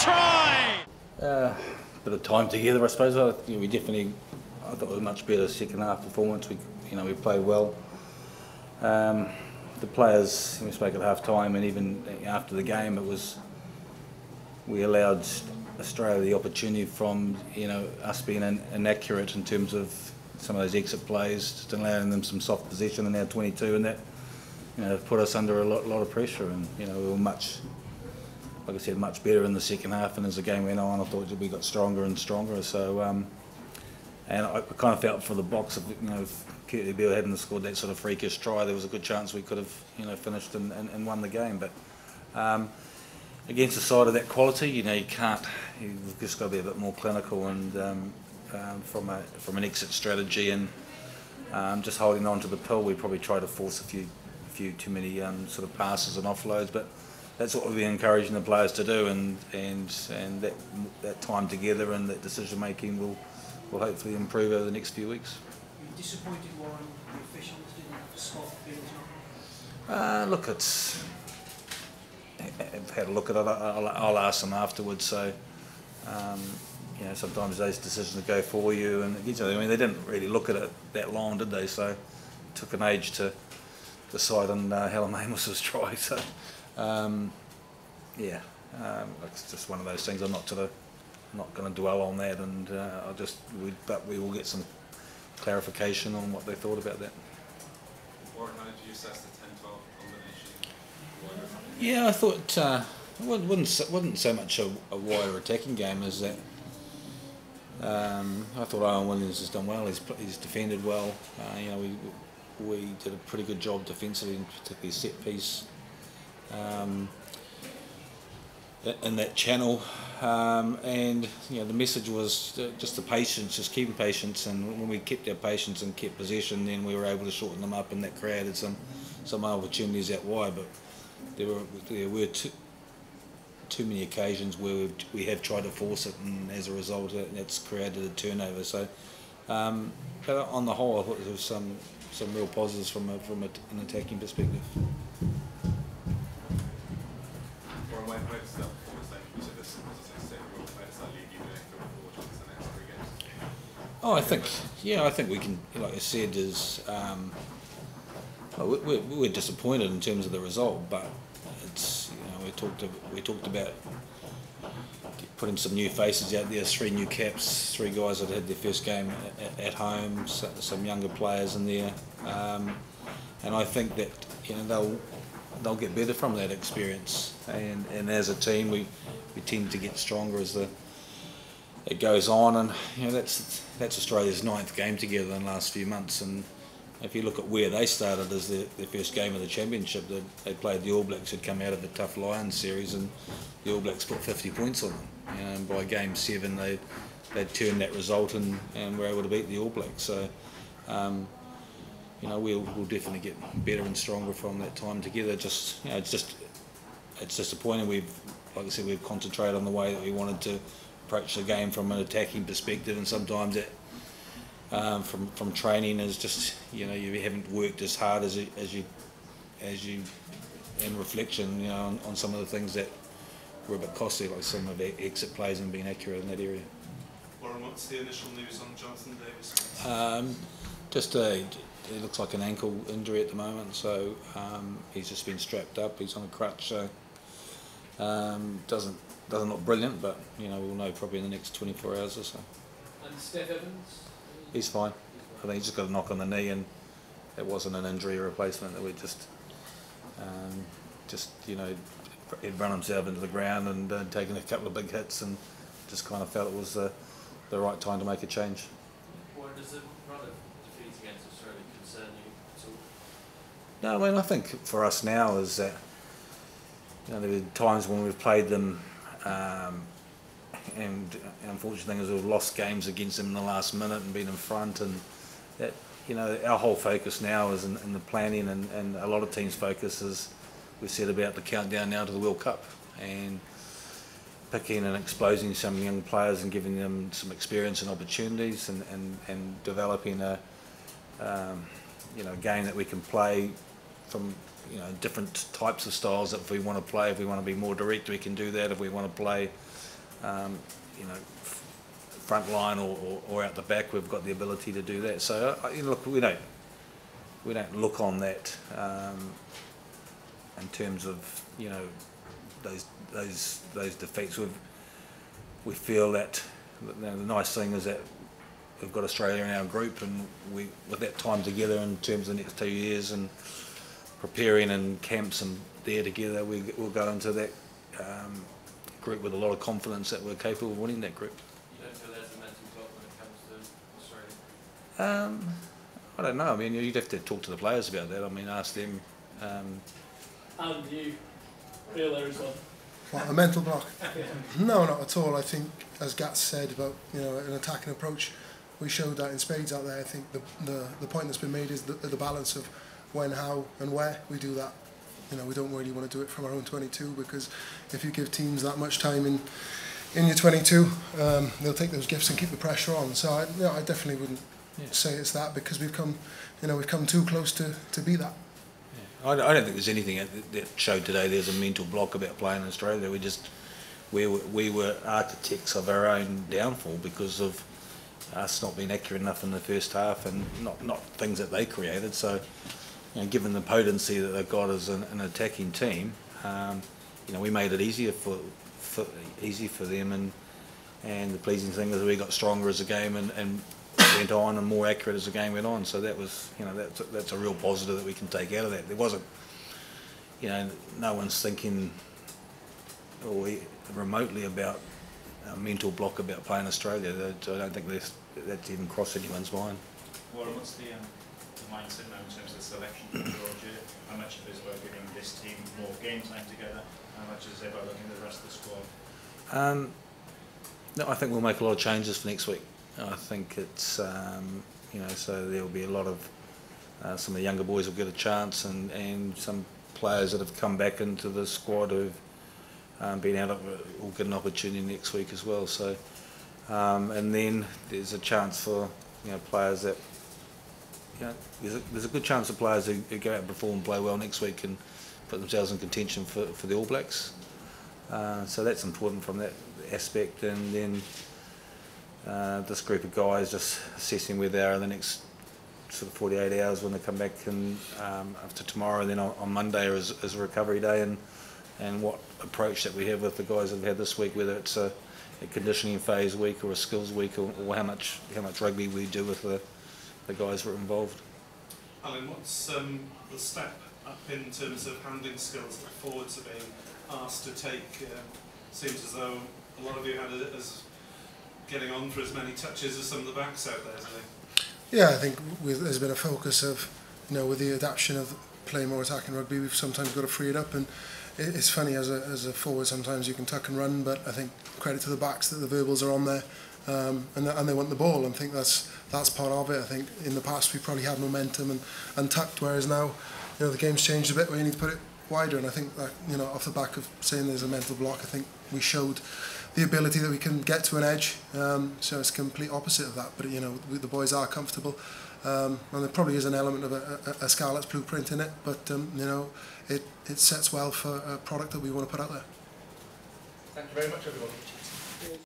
try! Bit of time together, I suppose. I thought it was a much better second half performance. We played well. The players, we spoke at half time, and even after the game, we allowed Australia the opportunity from us being inaccurate in terms of some of those exit plays, just allowing them some soft possession in our 22, and that put us under a lot of pressure. And we were much better in the second half. And as the game went on, I thought we got stronger and stronger. So, and I kind of felt for the Box, if Curtly Beale hadn't scored that sort of freakish try, there was a good chance we could have finished and won the game. But against a side of that quality, you've just got to be a bit more clinical and from an exit strategy, and just holding on to the pill. We probably tried to force a few too many sort of passes and offloads, but that's what we'll be encouraging the players to do, and that time together and that decision making will hopefully improve over the next few weeks. Are you disappointed, Warren, the officials didn't have a spot for Look, I've had a look at it. I'll ask them afterwards. So sometimes those decisions go for you, and they didn't really look at it that long, did they? So it took an age to decide on Helen Amos's try. So it's just one of those things. I'm not going to dwell on that, and but we will get some clarification on what they thought about that. Warren, how did you assess the 10-12 combination? Yeah, I thought it wasn't so much a wider attacking game as that. I thought Alun Wyn Jones has done well. He's defended well. We did a pretty good job defensively, particularly set piece in that channel. And the message was just the patience, just keeping patience. And when we kept our patience and kept possession, then we were able to shorten them up, and that created some opportunities out wide. But there were too many occasions where we have tried to force it, and as a result, that's created a turnover. So, but on the whole, I thought there was some real positives from an attacking perspective. Warren, where does that performance then? You said this was a step. Where does that leave you going forward into the next 3 games? Oh, I think we can. Like I said, we're disappointed in terms of the result, but it's we talked about putting some new faces out there, 3 new caps, 3 guys that had their first game at home, some younger players in there, and I think that they'll get better from that experience, and as a team we tend to get stronger as it goes on, and that's Australia's 9th game together in the last few months. And if you look at where they started as their first game of the championship, they played the All Blacks, who'd come out of the tough Lions series, and the All Blacks put 50 points on them. And by game 7 they'd turned that result and were able to beat the All Blacks. So we'll definitely get better and stronger from that time together. It's disappointing. Like I said, we've concentrated on the way that we wanted to approach the game from an attacking perspective, and sometimes that from training is just you haven't worked as hard as you in reflection on some of the things that were a bit costly, like some of the exit plays and being accurate in that area. Warren, what's the initial news on Jonathan Davis? It looks like an ankle injury at the moment, so he's just been strapped up. He's on a crutch, so doesn't look brilliant, but we'll know probably in the next 24 hours or so. And Steph Evans? He's fine. I think he's just got a knock on the knee, and it wasn't an injury replacement. That we he'd run himself into the ground and taken a couple of big hits, and just kind of felt it was the right time to make a change. Or does the run of defeats against Australia concern you at all? No, I mean, I think for us now is that there were times when we've played them, and unfortunate thing is we've lost games against them in the last minute and been in front, and that our whole focus now is in the planning, and a lot of teams' focus is we've said about the countdown now to the World Cup, and picking and exposing some young players and giving them some experience and opportunities, and developing a game that we can play from different types of styles. That if we want to play, if we want to be more direct, we can do that. If we want to play you know, front line or out the back, we've got the ability to do that. So you know, look, we don't look on that in terms of, you know, those defeats. We feel that, you know, the nice thing is that we've got Australia in our group, and with that time together in terms of the next 2 years and preparing and camps and there together, we'll go into that group with a lot of confidence that we're capable of winning that group. You don't feel there's a mental block when it comes to Australia? I don't know. I mean, you'd have to talk to the players about that. I mean, ask them. Alan, do you feel there is one? What, a mental block? No, not at all. I think, as Gats said about, you know, an attacking approach, we showed that in spades out there. I think the point that's been made is the balance of when, how and where we do that. You know, we don't really want to do it from our own 22, because if you give teams that much time in your 22, they'll take those gifts and keep the pressure on. So I definitely wouldn't say it's that, because we've come too close to be that. I don't think there's anything that showed today there's a mental block about playing in Australia. We were architects of our own downfall because of us not being accurate enough in the first half, and not things that they created. So, you know, given the potency that they've got as an attacking team, you know, we made it easy for them, and the pleasing thing is we got stronger as the game and went on, and more accurate as the game went on. So that was, you know, that's a real positive that we can take out of that. There wasn't, you know, no one's thinking or remotely about a mental block about playing Australia. I don't think that's even crossed anyone's mind. Warren, what's the mindset now in terms of the selection for Georgia? How much of it is about giving this team more game time together? How much is it about looking at the rest of the squad? No, I think we'll make a lot of changes for next week. I think it's, you know, so there'll be a lot of, some of the younger boys will get a chance, and some players that have come back into the squad who've been out of it will get an opportunity next week as well. So, and then there's a chance for, you know, players that, you know, there's a good chance of players who go out and perform and play well next week and put themselves in contention for the All Blacks. So that's important from that aspect. And then this group of guys just assessing where they are in the next sort of 48 hours when they come back, and after tomorrow, and then on Monday is a recovery day, and what approach that we have with the guys that we've had this week, whether it's a conditioning phase week or a skills week, or how much rugby we do with the guys that are involved. Alan, what's the step up in terms of handling skills that forwards are being asked to take? Seems as though a lot of you had it as getting on for as many touches as some of the backs out there today. Yeah, I think there's been a focus of, you know, with the adaptation of playing more attacking rugby, we've sometimes got to free it up, and it's funny as a forward sometimes you can tuck and run, but I think credit to the backs that the verbals are on there, and they want the ball. I think that's part of it. I think in the past we probably had momentum and tucked, whereas now, you know, the game's changed a bit where you need to put it wider, and I think that, you know, off the back of saying there's a mental block, I think we showed the ability that we can get to an edge. So it's complete opposite of that, but, you know, the boys are comfortable, and there probably is an element of a Scarlet's blueprint in it, but you know, it sets well for a product that we want to put out there. Thank you very much, everyone.